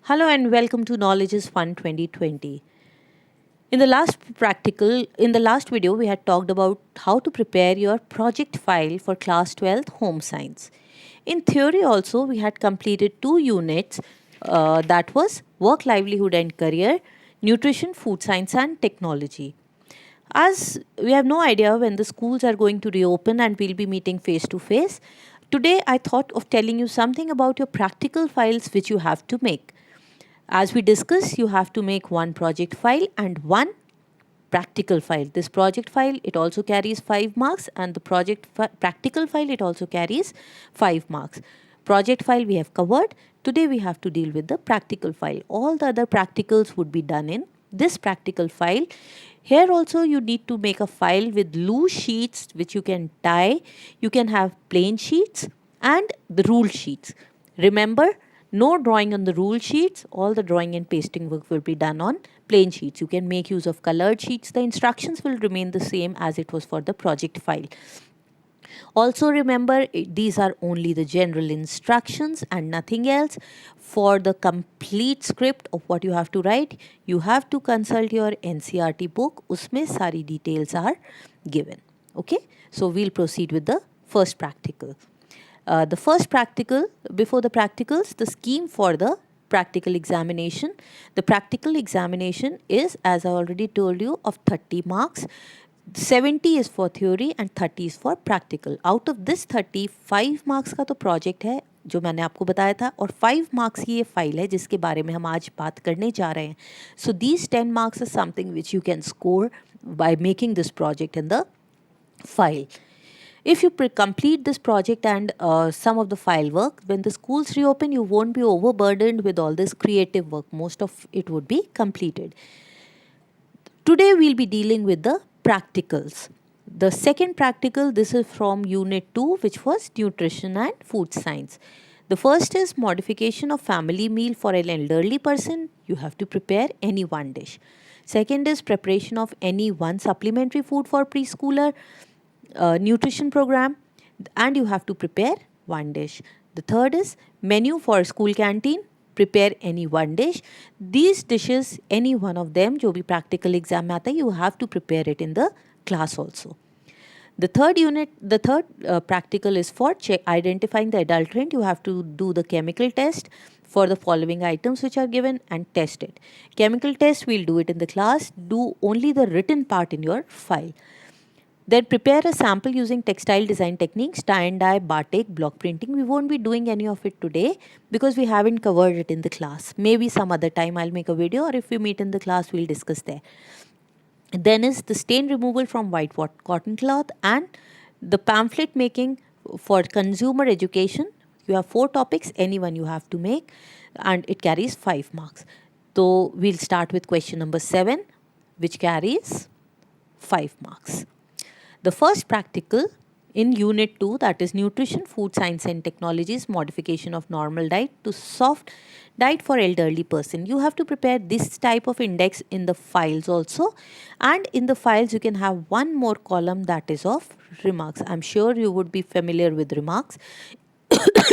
Hello and welcome to Knowledge is Fun 2020. In the last video, we had talked about how to prepare your project file for class 12th home science. In theory, also, we had completed two units that was work, livelihood, and career, nutrition, food science, and technology. As we have no idea when the schools are going to reopen and we'll be meeting face to face, today I thought of telling you something about your practical files which you have to make. As we discussed, you have to make one project file and one practical file. This project file, it also carries 5 marks, and the practical file, it also carries 5 marks. Project file we have covered. Today we have to deal with the practical file. All the other practicals would be done in this practical file. Here also you need to make a file with loose sheets which you can tie. You can have plain sheets and the rule sheets. Remember, no drawing on the rule sheets. All the drawing and pasting work will be done on plain sheets. You can make use of colored sheets. The instructions will remain the same as it was for the project file. Also remember, these are only the general instructions and nothing else. For the complete script of what you have to write, you have to consult your NCERT book. Usme sari details are given. Okay, so we'll proceed with the first practical. The first practical, before the practicals, the scheme for the practical examination. The practical examination is, as I already told you, of 30 marks. 70 is for theory and 30 is for practical. Out of this 30, 5 marks का तो project है जो मैंने आपको बताया था, और 5 marks की ये फाइल है जिसके बारे में हम आज बात करने जा रहे हैं. So these 10 marks is something which you can score by making this project in the file. If you complete this project and some of the file work, when the schools reopen, you won't be overburdened with all this creative work. Most of it would be completed. Today we'll be dealing with the practicals. The second practical, this is from Unit 2, which was Nutrition and Food Science. The first is modification of family meal for an elderly person. You have to prepare any one dish. Second is preparation of any one supplementary food for preschooler nutrition program, and you have to prepare one dish. The third is menu for school canteen. Prepare any one dish. These dishes, any one of them, जो भी practical exam में आता है, you have to prepare it in the class also. The third practical is for identifying the adulterant. You have to do the chemical test for the following items which are given and test it. Chemical test, we'll do it in the class. Do only the written part in your file. Then prepare a sample using textile design techniques, tie and dye, batik, block printing. We won't be doing any of it today because we haven't covered it in the class. Maybe some other time I'll make a video, or if we meet in the class, we'll discuss there. Then is the stain removal from white cotton cloth and the pamphlet making for consumer education. You have 4 topics, any one you have to make, and it carries 5 marks. So we'll start with question number 7, which carries 5 marks. The first practical in Unit 2, that is Nutrition, Food Science and Technologies, modification of normal diet to soft diet for elderly person. You have to prepare this type of index in the files also, and in the files you can have one more column that is of remarks. I'm sure you would be familiar with remarks.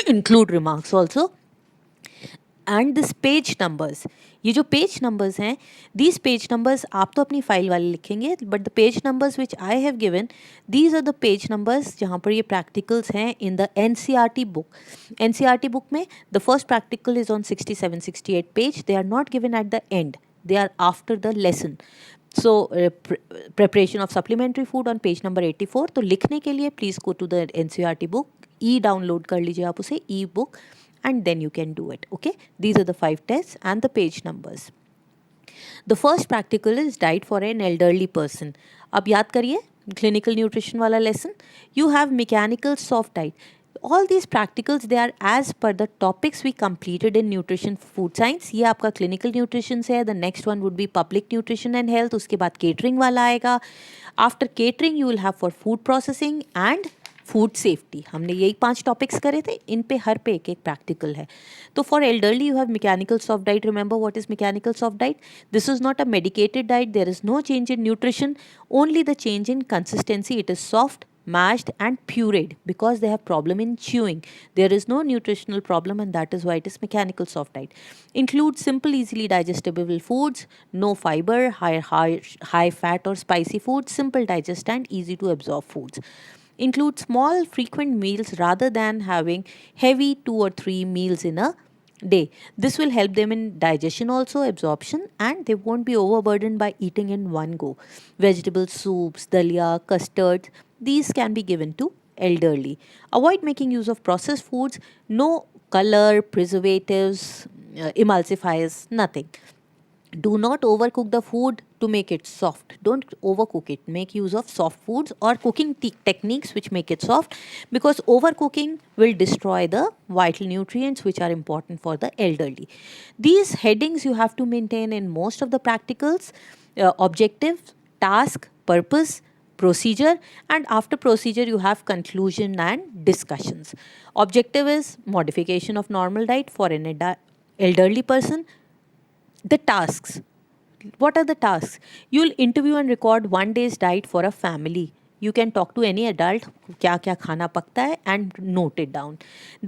Include remarks also. And this page numbers, ये जो page numbers हैं, these page numbers आप तो अपनी file वाले लिखेंगे, but the page numbers which I have given, these are the page numbers जहाँ पर ये प्रैक्टिकल्स हैं in the NCERT book. NCERT book में the first practical is on 67-68 page. They are not given at the end, they are after the lesson. So preparation of supplementary food on page number 84. तो लिखने के लिए please go to the NCERT book, e download कर लीजिए आप उसे, e book, and then you can do it. Okay, these are the 5 tests and the page numbers. The first practical is diet for an elderly person. अब याद करिए clinical nutrition वाला lesson. You have mechanical soft diet. All these practicals, they are as per the topics we completed in nutrition food science. ये आपका clinical nutrition से है. The next one would be public nutrition and health. उसके बाद catering वाला आएगा. After catering you will have for food processing and food safety. हमने यही 5 टॉपिक्स करे थे, इन पे हर पे एक प्रैक्टिकल है. तो for elderly you have mechanical soft diet. Remember what is mechanical soft diet? This is not a medicated diet. There is no change in nutrition, only the change in consistency. It is soft, mashed and pureed because they have problem in chewing. There is no nutritional problem, and that is why it is mechanical soft diet. Include simple, easily digestible foods, no fiber, high fat or spicy foods, simple digest and easy to absorb foods. Include small, frequent meals rather than having heavy 2 or 3 meals in a day. This will help them in digestion also, absorption, and they won't be overburdened by eating in one go. Vegetable soups, dalia, custards, these can be given to elderly. Avoid making use of processed foods, no color, preservatives, emulsifiers, nothing. Do not overcook the food to make it soft. Don't overcook it. Make use of soft foods or cooking techniques which make it soft, because overcooking will destroy the vital nutrients which are important for the elderly. These headings you have to maintain in most of the practicals: objective, task, purpose, procedure, and after procedure you have conclusion and discussions. Objective is modification of normal diet for an elderly person. The tasks. What are the tasks? You'll interview and record 1 day's diet for a family. You can talk to any adult, क्या क्या खाना पकता है, and note it down.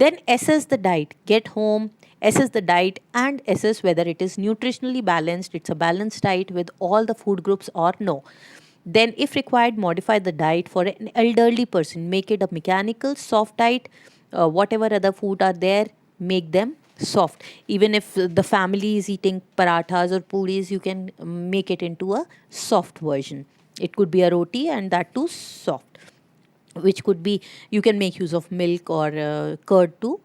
Then assess the diet. Get home, assess the diet and assess whether it is nutritionally balanced, it's a balanced diet with all the food groups or no. Then, if required, modify the diet for an elderly person. Make it a mechanical, soft diet. Whatever other food are there, make them soft. Even if the family is eating parathas or puris, you can make it into a soft version. It could be a roti, and that too soft, which could be, you can make use of milk or curd to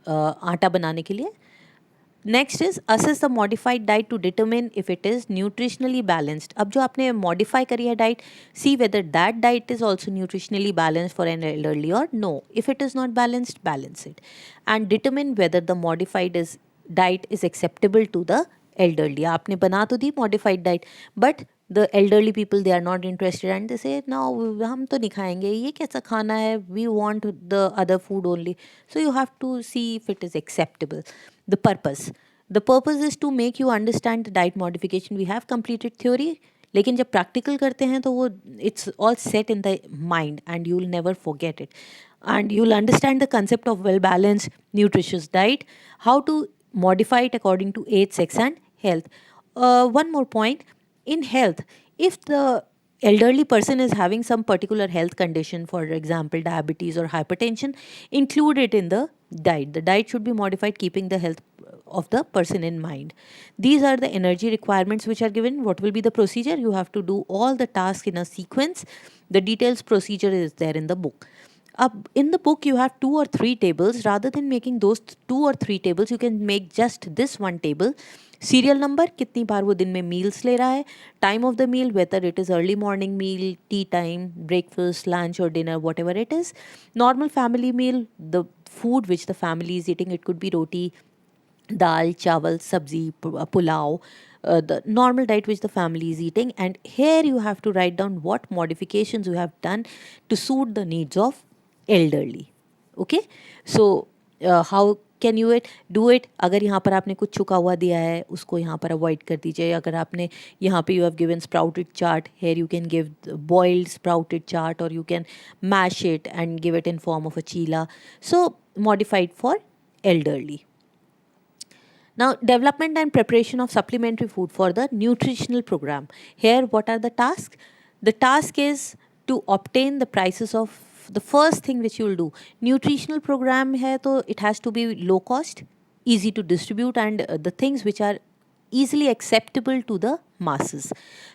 आटा बनाने के लिए. Next is assess the modified diet to determine if it is nutritionally balanced. अब जो आपने modify करी है diet, see whether that diet is also nutritionally balanced for an elderly or no. If it is not balanced, balance it and determine whether the modified is diet is acceptable to the elderly. आपने बना तो दी modified diet, but the elderly people, they are not interested and they say no, हम तो नहीं खाएंगे, ये कैसा खाना है, we want the other food only. So you have to see if it is acceptable. The purpose is to make you understand the diet modification. We have completed theory, लेकिन जब प्रैक्टिकल करते हैं तो वो it's all set in the mind and you will never forget it, and you will understand the concept of well balanced nutritious diet, how to modify it according to age, sex and health. One more point, in health, if the elderly person is having some particular health condition, for example diabetes or hypertension, include it in the diet. The diet should be modified keeping the health of the person in mind. These are the energy requirements which are given. What will be the procedure? You have to do all the tasks in a sequence. The details procedure is there in the book. In the book you have 2 or 3 tables. Rather than making those 2 or 3 tables, you can make just this one table. Serial number, कितनी बार वो दिन में meals ले रहा है, time of the meal, whether it is early morning meal, tea time, breakfast, lunch or dinner, whatever it is. Normal family meal, the food which the family is eating, it could be roti, dal, chawal, sabzi, pulao, the normal diet which the family is eating. And here you have to write down what modifications you have done to suit the needs of elderly. Okay, so how can you it do it. अगर यहाँ पर आपने कुछ छुका हुआ दिया है उसको यहाँ पर अवॉइड कर दीजिए. अगर आपने यहाँ पे you have given sprouted chaat, here you can give boiled sprouted chaat और you can mash it and give it in form of a cheela. So modified for elderly. Now, development and preparation of supplementary food for the nutritional program. Here, what are the tasks? The task is to obtain the prices of the first thing which you will do. Nutritional program hai to it has to be low cost, easy to distribute, and the things which are easily acceptable to the masses.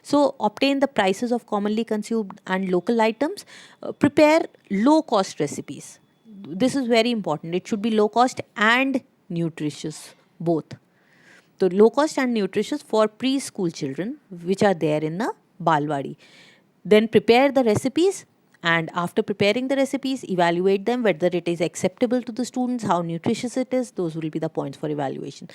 So obtain the prices of commonly consumed and local items. Prepare low cost recipes. This is very important. It should be low cost and nutritious, both. So low cost and nutritious for preschool children which are there in the Balwadi. Then prepare the recipes, and after preparing the recipes, evaluate them whether it is acceptable to the students, how nutritious it is. Those will be the points for evaluation.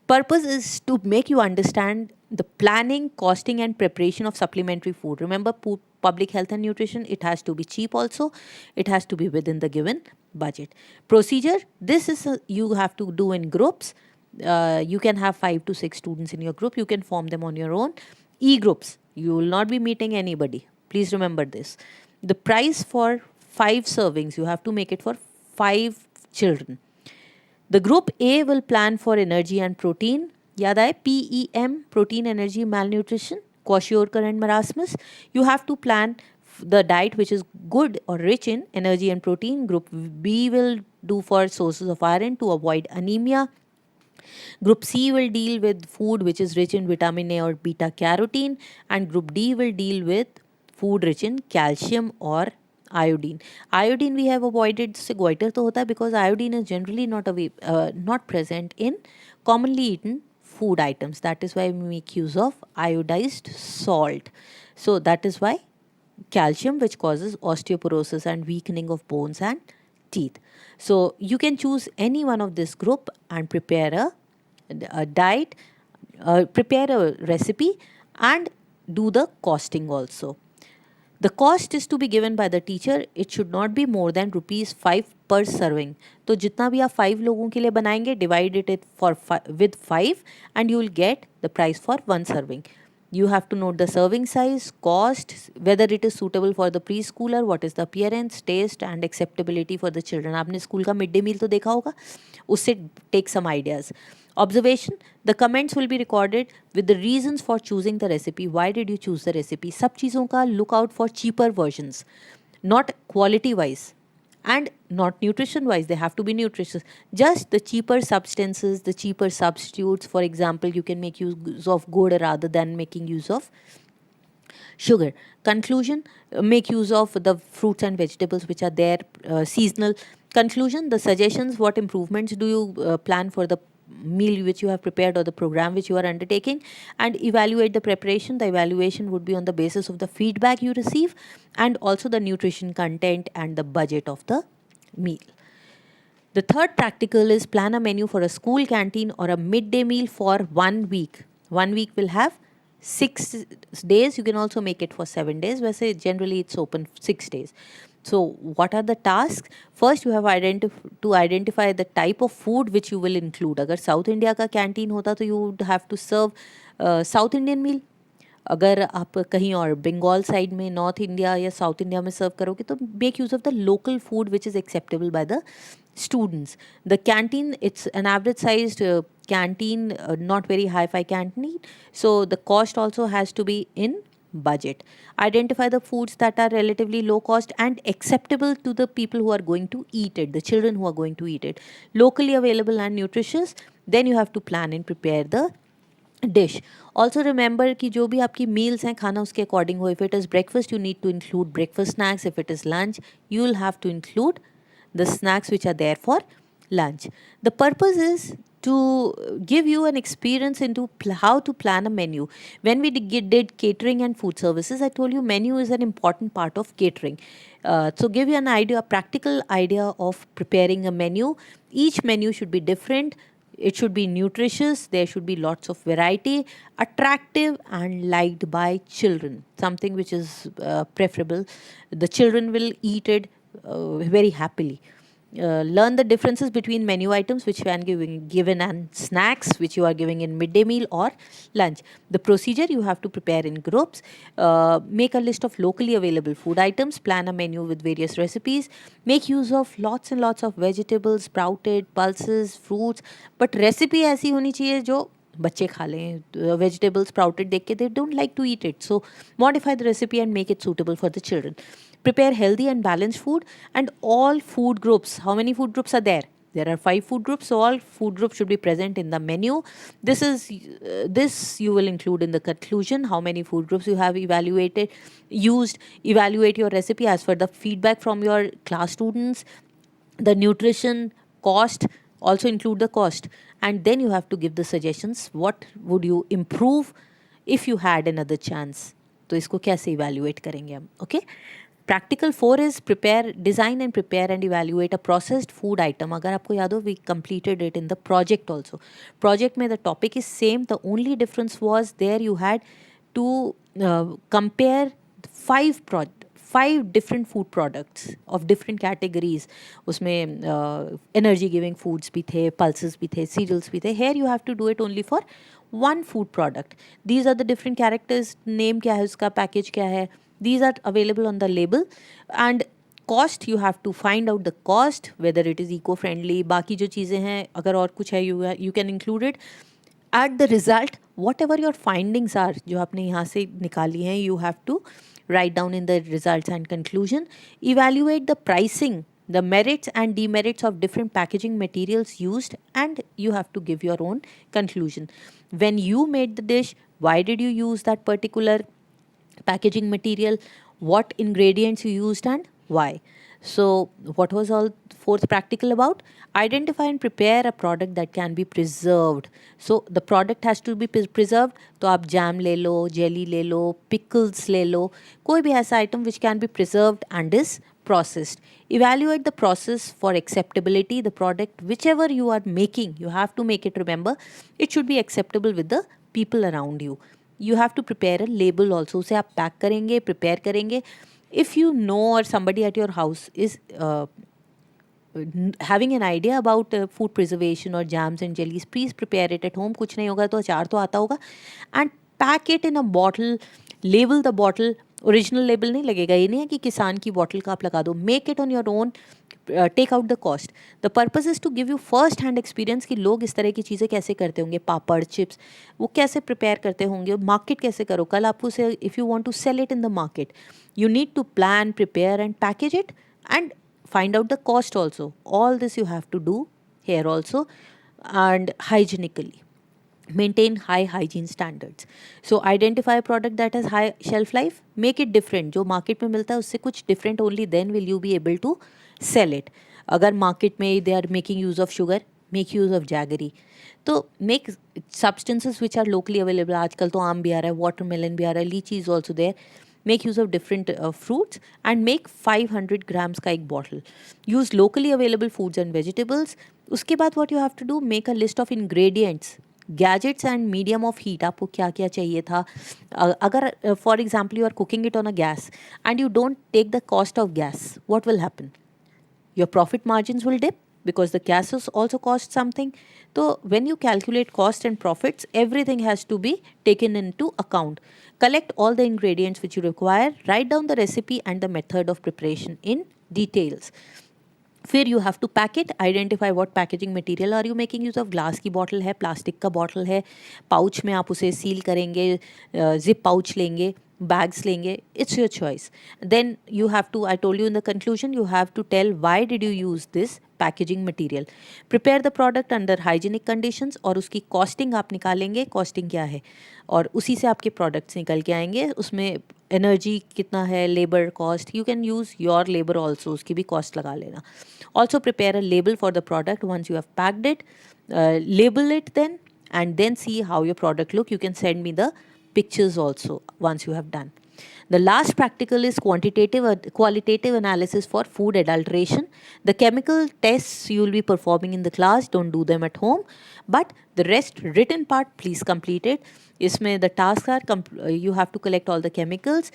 Purpose is to make you understand the planning, costing and preparation of supplementary food. Remember, public health and nutrition, it has to be cheap also. It has to be within the given budget. Procedure, this is you have to do in groups. You can have 5 to 6 students in your group. You can form them on your own. E-groups, you will not be meeting anybody. Please remember this. The price for 5 servings, you have to make it for 5 children. The group A will plan for energy and protein. याद आए PEM, protein, energy, malnutrition, Kwashiorkor and Marasmus. You have to plan the diet which is good or rich in energy and protein. Group B will do for sources of iron to avoid anemia. Group C will deal with food which is rich in vitamin A or beta carotene, and group D will deal with food rich in calcium or iodine. Iodine we have avoided, से goiter तो होता है because iodine is generally not present in commonly eaten food items. That is why we make use of iodized salt. So that is why calcium, which causes osteoporosis and weakening of bones and teeth. So you can choose any one of this group and prepare a diet, prepare a recipe and do the costing also. The cost is to be given by the teacher. It should not be more than ₹5 per serving. तो जितना भी आप 5 लोगों के लिए बनाएंगे, divide it with 5 and you will get the price for 1 serving. You have to note the serving size, cost, whether it is suitable for the preschooler, what is the appearance, taste and acceptability for the children. आपने school का mid day meal तो देखा होगा, उससे take some ideas. Observation, the comments will be recorded with the reasons for choosing the recipe. Why did you choose the recipe? सब चीज़ों का look out for cheaper versions, not quality wise and not nutrition wise. They have to be nutritious. Just the cheaper substances, the cheaper substitutes. For example, you can make use of gur rather than making use of sugar. Conclusion, make use of the fruits and vegetables which are there, seasonal. Conclusion, the suggestions, what improvements do you plan for the meal which you have prepared or the program which you are undertaking, and evaluate the preparation. The evaluation would be on the basis of the feedback you receive and also the nutrition content and the budget of the meal. The third practical is plan a menu for a school canteen or a midday meal for 1 week. 1 week will have 6 days. You can also make it for 7 days. वैसे generally it's open 6 days. So what are the tasks? First you have to identify the type of food which you will include. अगर South India का canteen होता तो you would have to serve South Indian meal. अगर आप कहीं और Bengal side में north India या साउथ इंडिया में सर्व करोगे तो make use of the local food which is acceptable by the students. The canteen, it's an average sized canteen, not very hi-fi canteen. So the cost also has to be in budget. Identify the foods that are relatively low cost and acceptable to the people who are going to eat it, the children who are going to eat it. Locally available and nutritious. Then you have to plan and prepare the dish. Also remember कि जो भी आपकी meals हैं खाना उसके according हो. If it is breakfast, you need to include breakfast snacks. If it is lunch, you will have to include the snacks which are there for lunch. The purpose is to give you an experience into how to plan a menu. When we did catering and food services, I told you menu is an important part of catering. So give you an idea, a practical idea of preparing a menu. Each menu should be different. It should be nutritious. There should be lots of variety, attractive and liked by children. Something which is preferable. The children will eat it very happily. Learn the differences between menu items which you are given and snacks which you are giving in midday meal or lunch. The procedure, you have to prepare in groups, make a list of locally available food items, plan a menu with various recipes, make use of lots and lots of vegetables, sprouted, pulses, fruits, but recipe ऐसी होनी चाहिए जो बच्चे खा लें. Vegetables sprouted देख के they don't like to eat it, so modify the recipe and make it suitable for the children. Prepare healthy and balanced food, and all food groups. How many food groups are there? There are 5 food groups, so all food groups should be present in the menu. This you will include in the conclusion. How many food groups you have used. Evaluate your recipe as per the feedback from your class students. The nutrition, cost, also include the cost, and then you have to give the suggestions. What would you improve if you had another chance? तो इसको कैसे evaluate करेंगे हम? Okay. Practical 4 is design and prepare and evaluate a processed food item. अगर आपको याद हो, we completed it in the project also. Project में the topic is same. The only difference was there you had to compare 5 different food products of different categories. उसमें energy giving foods भी थे, pulses भी थे, cereals भी थे. Here you have to do it only for one food product. These are the different characters. Name क्या है उसका, package क्या है, These are available on the label. And cost, you have to find out the cost, whether it is eco friendly, बाकी जो चीज़ें हैं अगर और कुछ है you can include it. At the result, whatever your findings are जो आपने यहाँ से निकाली हैं, you have to write down in the results and conclusion. Evaluate the pricing, the merits and demerits of different packaging materials used, and you have to give your own conclusion. When you made the dish, why did you use that particular packaging material, what ingredients you used, and why. So, what was all fourth practical about? Identify and prepare a product that can be preserved. So, the product has to be preserved. तो आप jam ले लो, jelly ले लो, pickles ले लो, कोई भी ऐसा item which can be preserved and is processed. Evaluate the process for acceptability. The product, whichever you are making, you have to make it, remember, it should be acceptable with the people around you. You have to prepare a label also. उसे आप pack करेंगे, prepare करेंगे. If you know or somebody at your house is having an idea about food preservation or jams and jellies, please prepare it at home. कुछ नहीं होगा तो अचार तो आता होगा. And pack it in a bottle. Label the bottle. Original label नहीं लगेगा. ये नहीं है कि किसान की बॉटल का आप लगा दो. Make it on your own. Take out the cost. The purpose is to give you first hand experience कि लोग इस तरह की चीज़ें कैसे करते होंगे. पापड़, चिप्स, वो कैसे प्रिपेयर करते होंगे. मार्केट कैसे करो. कल आपको से if you want to sell it in the market, you need to plan, prepare and package it, and find out the cost also. All this you have to do here also. And hygienically maintain high hygiene standards. So identify a product that has high shelf life, make it different. जो market में मिलता है उससे कुछ different, only then will you be able to sell it. अगर market में they are making use of sugar, make use of jaggery. तो make substances which are locally available. आजकल तो आम भी आ रहा है, watermelon भी आ रहा है, lychee is also there. Make use of different fruits and make 500 grams का एक bottle. Use locally available foods and vegetables. उसके बाद what you have to do, make a list of ingredients, gadgets and medium of heat. आपको क्या क्या चाहिए था. अगर for example you are cooking it on a gas and you don't take the cost of gas, what will happen? Your profit margins will dip because the gas also costs something. So when you calculate cost and profits, everything has to be taken into account. Collect all the ingredients which you require, write down the recipe and the method of preparation in details. फिर you have to pack it. Identify what packaging material are you making use of. Glass की bottle है, plastic का bottle है, pouch में आप उसे seal करेंगे, zip pouch लेंगे, bags लेंगे, it's your choice. Then you have to, I told you in the conclusion, you have to tell why did you use this packaging material. Prepare the product under hygienic conditions और उसकी costing आप निकालेंगे, costing क्या है, और उसी से आपके products निकल के आएंगे. उसमें एनर्जी कितना है, labour cost, you can use your labour also, उसकी भी कॉस्ट लगा लेना. Also prepare a label for the product once you have packed it. Label it then and then see how your product look. You can send me the pictures also once you have done. The last practical is qualitative analysis for food adulteration. The chemical tests you will be performing in the class, don't do them at home, but the rest written part please complete it. इसमें the tasks are you have to collect all the chemicals.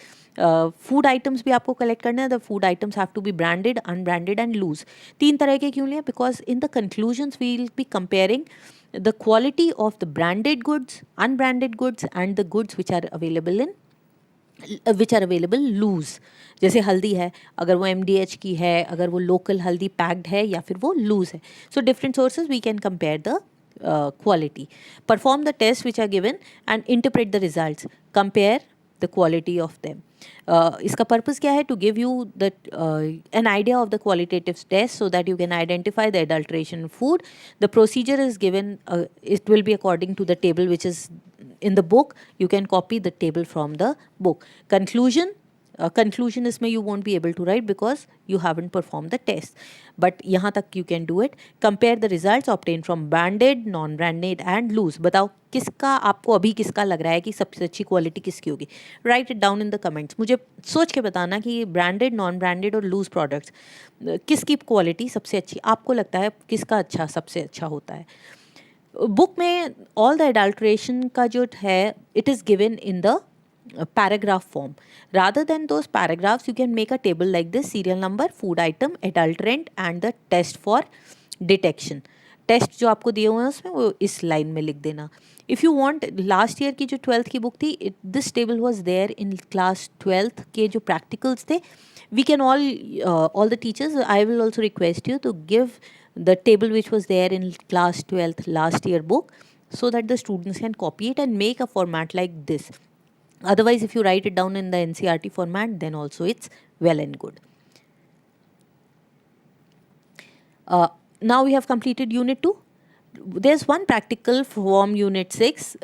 Food items भी आपको collect करना है. The food items have to be branded, unbranded and loose. तीन तरह के क्यों लिए? Because in the conclusions we will be comparing the quality of the branded goods, unbranded goods and the goods which are available loose. जैसे हल्दी है, अगर वो MDH की है, अगर वो लोकल हल्दी पैक्ड है या फिर वो लूज़ है. So different sources we can compare the quality. Perform the tests which are given and interpret the results. Compare the quality of them. इसका पर्पस क्या है? To give you an idea of the qualitative test so that you can identify the adulteration in food. The procedure is given, it will be according to the table which is in the book. You can copy the table from the book. Conclusion इसमें you won't be able to write because you haven't performed the test. But यहाँ तक you can do it. Compare the results obtained from branded, non-branded and loose. बताओ किसका आपको अभी किसका लग रहा है कि सबसे अच्छी क्वालिटी किसकी होगी. Write it down in the comments. मुझे सोच के बताना कि ब्रांडेड, नॉन ब्रांडेड और लूज प्रोडक्ट्स किसकी क्वालिटी सबसे अच्छी आपको लगता है, किसका अच्छा सबसे अच्छा होता है. बुक में ऑल द एडल्ट्रेशन का जो है it is given in the paragraph form. Rather than those paragraphs, you can make a table like this: serial number, food item, adulterant and the test for detection. Test जो आपको दिए हुए हैं उसमें वो इस लाइन में लिख देना. If you want, last year की जो 12th की बुक थी, this table was there in class 12th के जो प्रैक्टिकल्स थे. We can all the teachers, I will also request you to give the table which was there in class 12th last year book, so that the students can copy it and make a format like this. Otherwise, if you write it down in the NCRT format, then also it's well and good. Now we have completed unit 2. There's one practical from unit 6,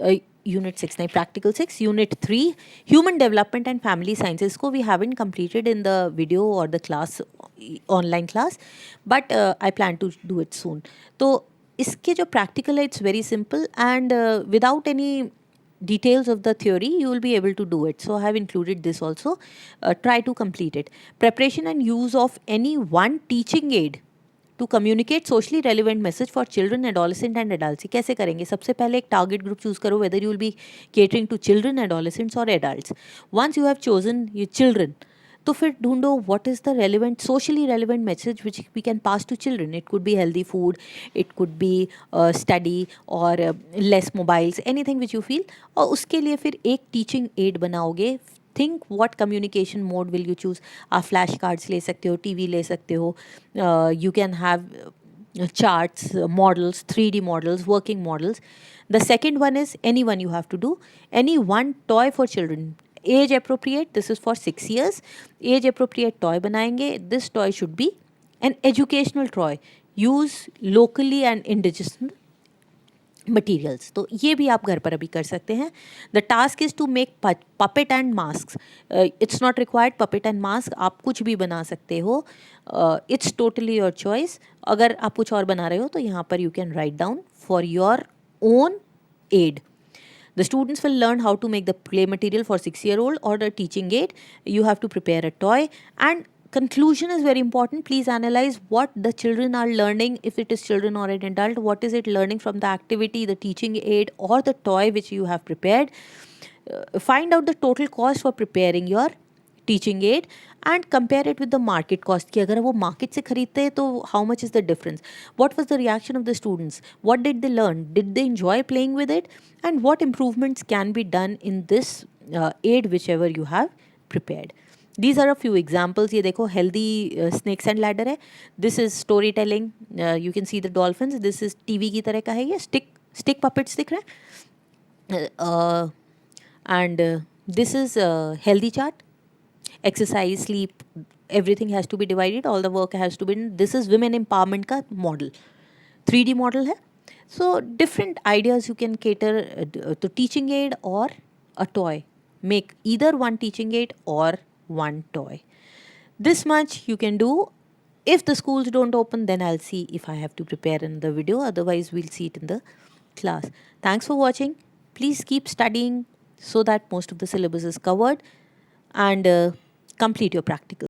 unit 6 nahi, practical 6, unit 3, human development and family sciences ko we haven't completed in the video or the class, online class, but I plan to do it soon. तो इसके जो practical है, it's very simple, and without any details of the theory you will be able to do it. So I have included this also. Try to complete it. Preparation and use of any one teaching aid to communicate socially relevant message for children, adolescent and adults. कैसे करेंगे? सबसे पहले एक target group choose करो, whether you will be catering to children, adolescents और adults. Once you have chosen ये children, तो फिर ढूंढो what is the relevant, socially relevant message which we can pass to children. It could be healthy food, it could be study और less mobiles, anything which you feel. और उसके लिए फिर एक टीचिंग एड बनाओगे. Think what communication mode will you choose. आप flash cards ले सकते हो, टीवी ले सकते हो, you can have charts, models, 3D models, working models. The second one is any one you have to do. Any one toy for children. Age appropriate, this is for 6 years. Age appropriate toy बनाएंगे. This toy should be an educational toy. Use locally and indigenous materials. तो ये भी आप घर पर अभी कर सकते हैं. The task is to make puppet and mask. It's not required puppet and mask, आप कुछ भी बना सकते हो. It's totally your choice. अगर आप कुछ और बना रहे हो तो यहाँ पर you can write down for your own aid. The students will learn how to make the play material for 6-year-old or the teaching aid. You have to prepare a toy, and conclusion is very important. Please analyze what the children are learning. If it is children or an adult, what is it learning from the activity, the teaching aid or the toy which you have prepared. Find out the total cost for preparing your teaching aid and compare it with the market cost. कि अगर वो market से खरीदते हैं तो how much is the difference. What was the reaction of the students? What did they learn? Did they enjoy playing with it? And what improvements can be done in this aid whichever you have prepared. These are a few examples. ये देखो healthy snakes and ladder है. This is storytelling. You can see the dolphins. This is TV की तरह का है ये. Stick puppets दिख रहा है. And this is healthy chart. Exercise, sleep, everything has to be divided. All the work has to be done. This is women empowerment का model. 3D model है. So different ideas you can cater to teaching aid or a toy. Make either one teaching aid or one toy. This much you can do. If the schools don't open, then I'll see if I have to prepare another video. Otherwise, we'll see it in the class. Thanks for watching. Please keep studying so that most of the syllabus is covered, and complete your practical.